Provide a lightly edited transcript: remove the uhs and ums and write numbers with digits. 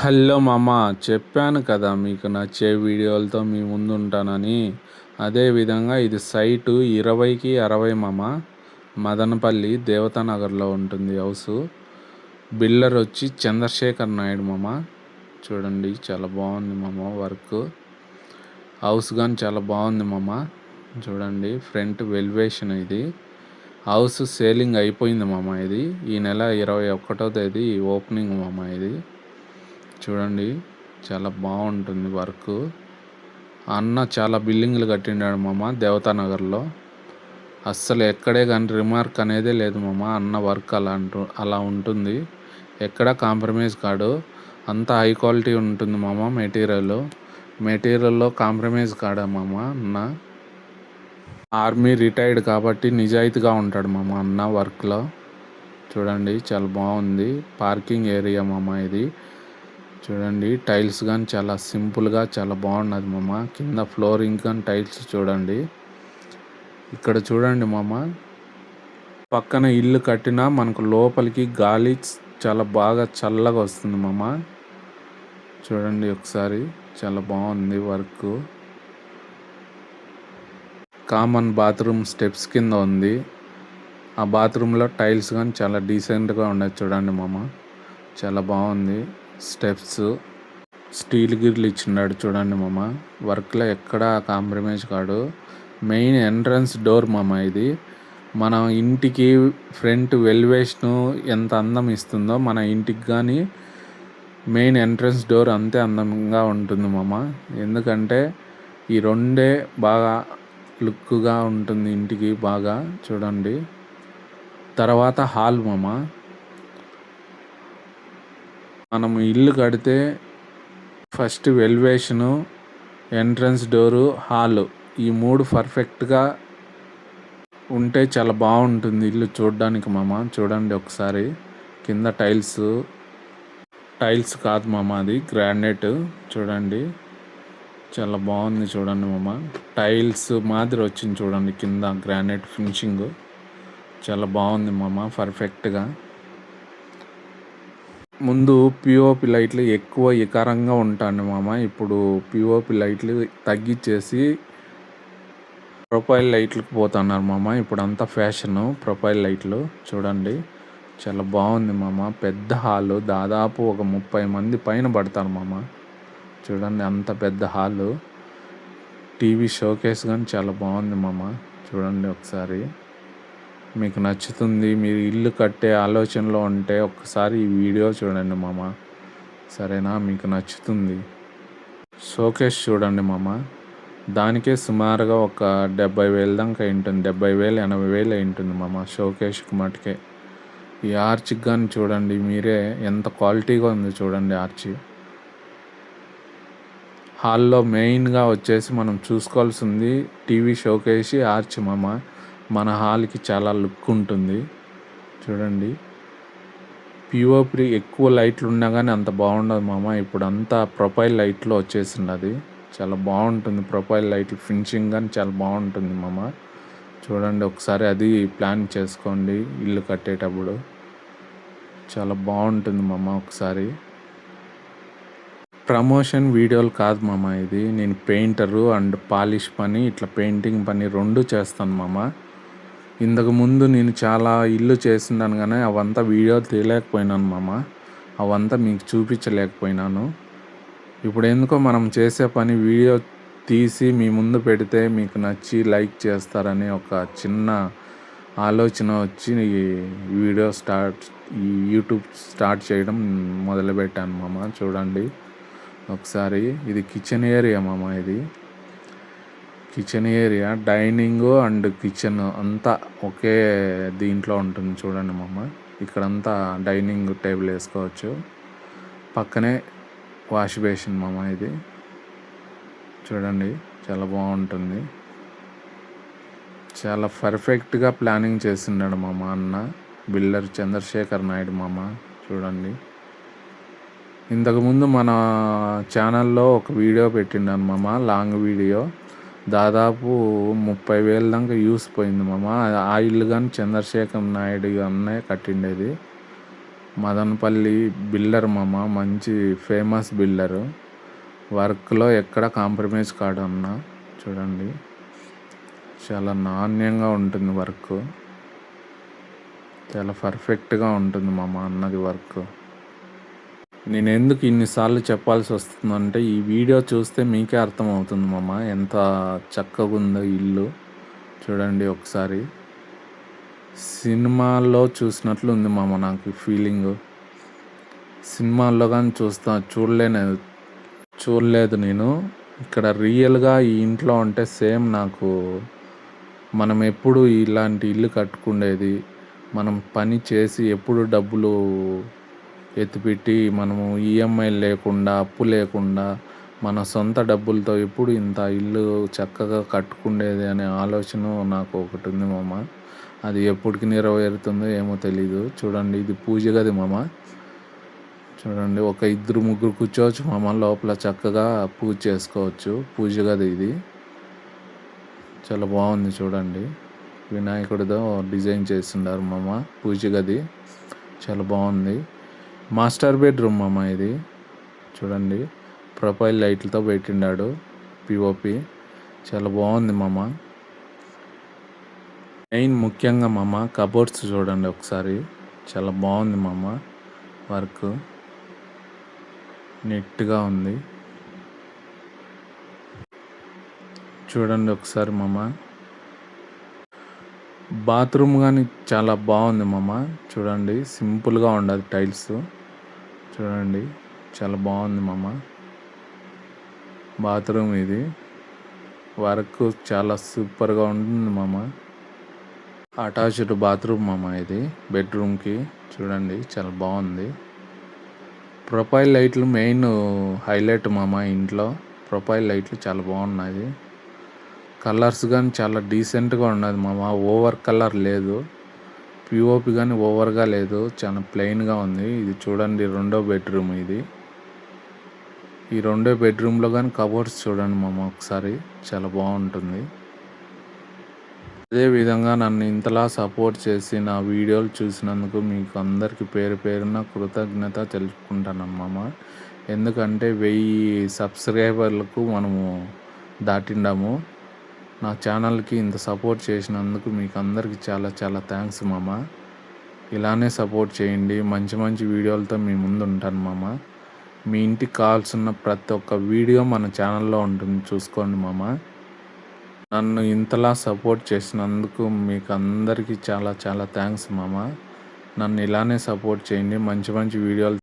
Hello మామ, చెప్పాను కదా మీకు నచ్చే వీడియోలతో మీ ముందు ఉంటానని. అదేవిధంగా ఇది సైటు 20కి 60 మామ. మదనపల్లి దేవతానగర్లో ఉంటుంది హౌసు. బిల్డర్ వచ్చి చంద్రశేఖర్ నాయుడు మామ. చూడండి చాలా బాగుంది మామ వర్క్. హౌస్ కానీ చాలా బాగుంది మామ. చూడండి ఫ్రంట్ వెల్వేషన్ ఇది. హౌస్ సేలింగ్ అయిపోయింది మామ. ఇది ఈ నెల 21వ తేదీ ఓపెనింగ్ మామ. ఇది చూడండి చాలా బాగుంటుంది వర్క్. అన్న చాలా బిల్డింగ్లు కట్టిండాడు మామ దేవతానగర్లో. అస్సలు ఎక్కడే కానీ రిమార్క్ అనేదే లేదు మామ. అన్న వర్క్ అలా ఉంటుంది. ఎక్కడ కాంప్రమైజ్ కాడు. అంతా హై క్వాలిటీ ఉంటుంది మామ. మెటీరియల్లో కాంప్రమైజ్ కాడా మామ. అన్న ఆర్మీ రిటైర్డ్ కాబట్టి నిజాయితీగా ఉంటాడు మామ అన్న వర్క్లో. చూడండి చాలా బాగుంది. పార్కింగ్ ఏరియా మామ ఇది. చూడండి టైల్స్ కానీ చాలా సింపుల్గా చాలా బాగున్నది మామ. కింద ఫ్లోరింగ్ కానీ టైల్స్ చూడండి. ఇక్కడ చూడండి మామ, పక్కన ఇల్లు కట్టినా మనకు లోపలికి గాలి చాలా బాగా చల్లగా వస్తుంది మామ. చూడండి ఒకసారి చాలా బాగుంది వర్క్. కామన్ బాత్రూమ్ స్టెప్స్ కింద ఉంది. ఆ బాత్రూంలో టైల్స్ కానీ చాలా డీసెంట్గా ఉన్నాయి చూడండి మామ. చాలా బాగుంది. స్టెప్స్ స్టీల్ గిర్లు ఇచ్చినాడు చూడండి మామ. వర్క్లో ఎక్కడా కాంప్రమైజ్ కాడు. మెయిన్ ఎంట్రన్స్ డోర్ మామ. ఇది మన ఇంటికి ఫ్రంట్ వెల్వేషన్ ఎంత అందం ఇస్తుందో మన ఇంటికి కానీ మెయిన్ ఎంట్రన్స్ డోర్ అంతే అందంగా ఉంటుంది మామ. ఎందుకంటే ఈ రెండే బాగా లుక్గా ఉంటుంది ఇంటికి బాగా. చూడండి తర్వాత హాల్ మామ. మనం ఇల్లు కడితే ఫస్ట్ వెల్వేషను, ఎంట్రన్స్ డోరు, హాలు ఈ మూడు పర్ఫెక్ట్గా ఉంటే చాలా బాగుంటుంది ఇల్లు చూడడానికి మామ. చూడండి ఒకసారి కింద టైల్స్ కాదు మామ, అది గ్రానైట్. చూడండి చాలా బాగుంది చూడండి మామ. టైల్స్ మాదిరి వచ్చింది చూడండి కింద గ్రానైట్ ఫినిషింగ్. చాలా బాగుంది మామ పర్ఫెక్ట్గా. ముందు పిఓపి లైట్లు ఎక్కువ ఎకరంగా ఉంటాను మామ. ఇప్పుడు పిఓపి లైట్లు తగ్గించేసి ప్రొఫైల్ లైట్లకు పోతున్నారు మామ. ఇప్పుడు అంతా ఫ్యాషను ప్రొఫైల్ లైట్లు. చూడండి చాలా బాగుంది మామ. పెద్ద హాలు, దాదాపు ఒక 30 మంది పైన పడతారు మామ. చూడండి అంత పెద్ద హాలు. టీవీ షోకేస్ కానీ చాలా బాగుంది మామ. చూడండి ఒకసారి మీకు నచ్చుతుంది. మీరు ఇల్లు కట్టే ఆలోచనలో ఉంటే ఒక్కసారి ఈ వీడియో చూడండి మామ. సరేనా? మీకు నచ్చుతుంది. షోకేస్ చూడండి మామ. దానికే సుమారుగా ఒక 70,000 దాకా ఉంటుంది. 70,000 80,000 ఉంటుంది మామ షోకేస్కి మటుకే. ఈ ఆర్చ్కి కానీ చూడండి మీరే ఎంత క్వాలిటీగా ఉంది చూడండి ఆర్చ్. హాల్లో మెయిన్గా వచ్చేసి మనం చూసుకోవాల్సింది టీవీ షోకేసి ఆర్చ్ మామ. మన హాల్కి చాలా లుక్ ఉంటుంది. చూడండి పిఓపి ఎక్కువ లైట్లు ఉన్నా కానీ అంత బాగుండదు మామ. ఇప్పుడు అంతా ప్రొఫైల్ లైట్లో వచ్చేసినది. చాలా బాగుంటుంది ప్రొఫైల్ లైట్లు ఫినిషింగ్ కానీ చాలా బాగుంటుంది మామ. చూడండి ఒకసారి అది ప్లాన్ చేసుకోండి ఇల్లు కట్టేటప్పుడు. చాలా బాగుంటుంది మామ. ఒకసారి ప్రమోషన్ వీడియోలు కాదు మామ ఇది. నేను పెయింటరు అండ్ పాలిష్ పని, ఇట్లా పెయింటింగ్ పని రెండు చేస్తాను మామ. ఇంతకుముందు నేను చాలా ఇల్లు చేసినాను కానీ అవంతా వీడియో తీయలేకపోయినాను మామ. అవంతా మీకు చూపించలేకపోయినాను. ఇప్పుడు ఎందుకో మనం చేసే పని వీడియో తీసి మీ ముందు పెడితే మీకు నచ్చి లైక్ చేస్తారని ఒక చిన్న ఆలోచన వచ్చి ఈ యూట్యూబ్ స్టార్ట్ చేయడం మొదలుపెట్టాను మామ. చూడండి ఒకసారి ఇది కిచెన్ ఏరియా మామ. ఇది kitchen area, dining and kitchen అంతా ఒకే దీంట్లో ఉంటుంది చూడండి మామ. ఇక్కడంతా డైనింగ్ టేబుల్ వేసుకోవచ్చు. పక్కనే వాష్ బేసిన్ మామ. ఇది చూడండి చాలా బాగుంటుంది. చాలా పర్ఫెక్ట్గా ప్లానింగ్ చేస్తున్నాడు మామ అన్న బిల్డర్ చంద్రశేఖర్ నాయుడు మామ. చూడండి ఇంతకుముందు మన ఛానల్లో ఒక వీడియో పెట్టిండాను మామ, లాంగ్ వీడియో. దాదాపు 30,000 దాకా యూస్ పోయింది మామ. ఆ ఇల్లు కానీ చంద్రశేఖర్ నాయుడు అన్నే కట్టిండేది. మదనపల్లి బిల్డర్ మామ, మంచి ఫేమస్ బిల్డరు. వర్క్లో ఎక్కడ కాంప్రమైజ్ కాడన్నా. చూడండి, చాలా నాణ్యంగా ఉంటుంది వర్క్. చాలా పర్ఫెక్ట్గా ఉంటుంది మామ అన్నది వర్క్. నేను ఎందుకు ఇన్నిసార్లు చెప్పాల్సి వస్తుందంటే, ఈ వీడియో చూస్తే మీకే అర్థమవుతుంది మామ ఎంత చక్కగా ఉందో ఇల్లు. చూడండి ఒకసారి, సినిమాల్లో చూసినట్లు ఉంది మామ నాకు ఫీలింగు. సినిమాల్లో కానీ చూడలేదు నేను. ఇక్కడ రియల్గా ఈ ఇంట్లో ఉంటే సేమ్ నాకు, మనం ఎప్పుడు ఇలాంటి ఇల్లు కట్టుకుండేది, మనం పని చేసి ఎప్పుడు డబ్బులు ఎత్తిపెట్టి మనము ఈఎంఐ లేకుండా, అప్పు లేకుండా, మన సొంత డబ్బులతో ఎప్పుడు ఇంత ఇల్లు చక్కగా కట్టుకుండేది అనే ఆలోచన నాకు ఒకటి ఉంది మామ. అది ఎప్పటికి నెరవేరుతుందో ఏమో తెలీదు. చూడండి, ఇది పూజ గది మామ. చూడండి, ఒక 2-3 కూర్చోవచ్చు మామ. లోపల చక్కగా పూజ చేసుకోవచ్చు. పూజ గది ఇది. చాలా బాగుంది చూడండి. వినాయకుడితో డిజైన్ చేస్తున్నారు మామ. పూజ గది చాలా బాగుంది. మాస్టర్ బెడ్రూమ్ మామ ఇది. చూడండి, ప్రొఫైల్ లైట్లతో పెట్టిండాడు, పిఓపి. చాలా బాగుంది మామ. మెయిన్ ముఖ్యంగా మామ, కబోర్డ్స్ చూడండి ఒకసారి. చాలా బాగుంది మామ. వర్క్ నీట్గా ఉంది. చూడండి ఒకసారి మామ. బాత్రూమ్ కానీ చాలా బాగుంది మామ. చూడండి, సింపుల్గా ఉండదు టైల్స్. చూడండి, చాలా బాగుంది మామ. బాత్రూమ్ ఇది. వర్క్ చాలా సూపర్గా ఉంటుంది మామ. అటాచ్డ్ బాత్రూమ్ మామ ఇది బెడ్రూమ్కి. చూడండి, చాలా బాగుంది. ప్రొఫైల్ లైట్లు మెయిన్ హైలైట్ మామ ఇంట్లో. ప్రొఫైల్ లైట్లు చాలా బాగున్నాయి. కలర్స్ కానీ చాలా డీసెంట్గా ఉన్నది మామ. ఓవర్ కలర్ లేదు. పిఓపి కానీ ఓవర్గా లేదు, చాలా ప్లెయిన్గా ఉంది. ఇది చూడండి, 2వ బెడ్రూమ్ ఇది. ఈ 2వ బెడ్రూమ్లో కానీ కబోర్డ్స్ చూడండి మామ ఒకసారి. చాలా బాగుంటుంది. అదేవిధంగా నన్ను ఇంతలా సపోర్ట్ చేసి నా వీడియోలు చూసినందుకు మీకు అందరికీ పేరు పేరున కృతజ్ఞత తెలుపుకుంటాను మామ. ఎందుకంటే 1000 సబ్స్క్రైబర్లకు మనము దాటిండాము. నా ఛానల్కి ఇంత సపోర్ట్ చేసినందుకు మీకు అందరికీ చాలా చాలా థ్యాంక్స్ మామ. ఇలానే సపోర్ట్ చేయండి. మంచి మంచి వీడియోలతో మీ ముందు ఉంటాను మామ. మీ ఇంటికి కావాల్సిన ప్రతి ఒక్క వీడియో మన ఛానల్లో ఉంటుంది, చూసుకోండి మామ. నన్ను ఇంతలా సపోర్ట్ చేసినందుకు మీకు అందరికీ చాలా చాలా థ్యాంక్స్ మామ. నన్ను ఇలానే సపోర్ట్ చేయండి. మంచి మంచి వీడియోలు